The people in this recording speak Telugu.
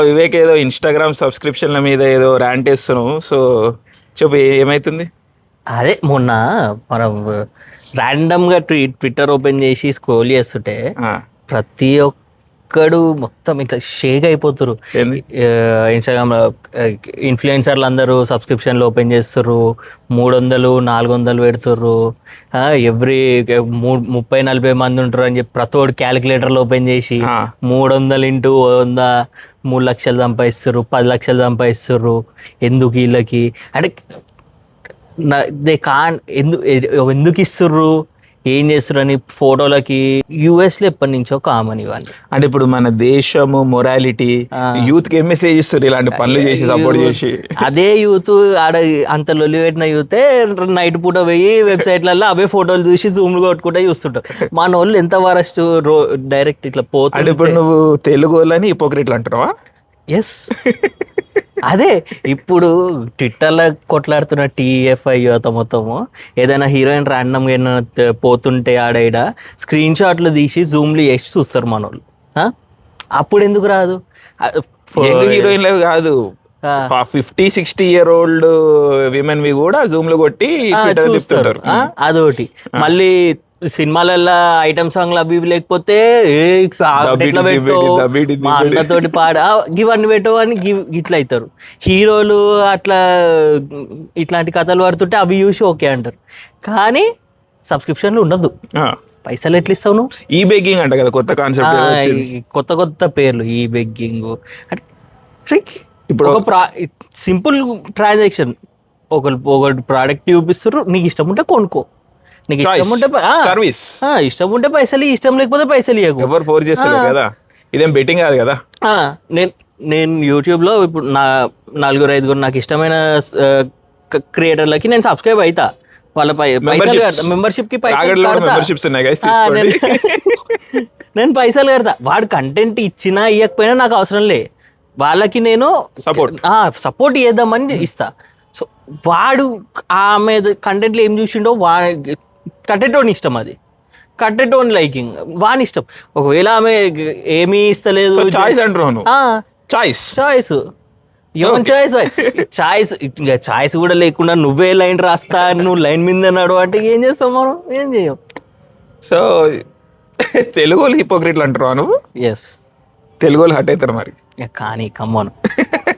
వివేక్ ఏదో ఇన్స్టాగ్రామ్ సబ్స్క్రిప్షన్ల మీద ఏదో ర్యాంట్ వేస్తున్నావు. సో చెప్పు ఏమైతుంది? అదే మొన్న మనం ర్యాండమ్గా ట్విట్టర్ ఓపెన్ చేసి స్క్రోల్ చేస్తుంటే ప్రతి ఒక్కడు మొత్తం ఇట్లా షేక్ అయిపోతురు. ఇన్స్టాగ్రామ్లో ఇన్ఫ్లుయెన్సర్లు అందరూ సబ్స్క్రిప్షన్లు ఓపెన్ చేస్తుర్రు, 300 400 పెడుతుర్రు. ఎవ్రీ 30-40 మంది ఉంటారు అని చెప్పి ప్రతోడు క్యాలిక్యులేటర్లు ఓపెన్ చేసి 300 × 100 3 లక్షలు సంపాదిస్తుర్రు, 10 లక్షలు సంపాదిస్తుర్రు. ఎందుకు వీళ్ళకి అంటే దే కాన్ ఎందుకు ఇస్తుర్రు, ఏం చేస్తుర్రు అని ఫోటోలకి యుఎస్లో ఎప్పటి నుంచో కామన్ ఇవన్నీ. అంటే ఇప్పుడు మన దేశము మొరాలిటీ యూత్ కి ఏం మెసేజ్ ఇస్తారు ఇలాంటి పనులు చేసి సపోర్ట్ చేసి? అదే యూత్ ఆడ అంత లొల్లి పెట్టిన యూతే నైట్ పూట పోయి వెబ్సైట్లలో అవే ఫోటోలు చూసి జూమ్లు కొట్టుకుంటే చూస్తుంటారు. మన వాళ్ళు ఎంత వరస్ట్ డైరెక్ట్ ఇట్లా పోతే. అంటే ఇప్పుడు నువ్వు తెలుగు వాళ్ళని హిపోక్రెట్లు అంటున్నావా? ఎస్. అదే ఇప్పుడు ట్విట్టర్లో కొట్లాడుతున్న టీఎఫ్ఐ యువత మొత్తము ఏదైనా హీరోయిన్ ర్యాండమ్గా ఏమైనా పోతుంటే ఆడ స్క్రీన్ షాట్లు తీసి జూమ్లు చేసి చూస్తారు మన వాళ్ళు. అప్పుడు ఎందుకు రాదు? హీరోయిన్లు కాదు, 50-60 year old విమెన్ వి కూడా జూమ్ లో కొట్టి చూస్తుంటారు. అదొకటి. మళ్ళీ సినిమాలలో ఐటమ్ సాంగ్లు అవి లేకపోతే మా అన్నతోటి పాడా ఇవన్నీ పెట్టు అని ఇట్లా అవుతారు. హీరోలు అట్లా ఇట్లాంటి కథలు పడుతుంటే అవి చూసి ఓకే అంటారు. కానీ సబ్స్క్రిప్షన్లు ఉండదు. పైసలు ఎట్లా ఇస్తావు నువ్వు? ఈ బెగ్గింగ్ అంట కదా కొత్త కాన్సెప్ట్, కొత్త పేర్లు. ఈ బెగ్గింగ్ అంటే ఇప్పుడు సింపుల్ ట్రాన్సాక్షన్. ఒకటి ప్రోడక్ట్ చూపిస్తారు, నీకు ఇష్టం ఉంటే కొనుక్కో, నీకు ఇష్టం ఉంటే సర్వీస్, ఇష్టం ఉంటే పైసలు, ఇష్టం లేకపోతే పైసలు ఇవ్వకు. ఎవరు ఫోర్స్ చేస్తారు కదా, ఇదేం బెట్టింగ్ కాదు కదా. నేను యూట్యూబ్లో ఇప్పుడు 4-5 నాకు ఇష్టమైన క్రియేటర్లకి నేను సబ్స్క్రైబ్ అవుతా. వాళ్ళ మెంబర్షిప్ కి నేను పైసలు కడతా. వాడు కంటెంట్ ఇచ్చినా ఇవ్వకపోయినా నాకు అవసరం లే, వాళ్ళకి నేను సపోర్ట్ చేద్దామని ఇస్తా. సో వాడు ఆమె కంటెంట్లో ఏం చూసిండో కట్టెటోని ఇష్టం, అది కట్టెటోని లైకింగ్ వాని ఇష్టం. ఒకవేళ ఆమె ఏమీ ఇస్తలేదు, చాయిస్ అంటున్నాను. చాయిస్ చాయిస్ కూడా లేకుండా నువ్వే లైన్ రాస్తా, నువ్వు లైన్ మీద నడు అంటే ఏం చేస్తాం మనం? ఏం చేయం. సో తెలుగు వాళ్ళు హిపోక్రెట్లు అంటున్నావు నువ్వు? ఎస్, తెలుగు వాళ్ళు హట్ అవుతారు మరి. కానీ కమ్మను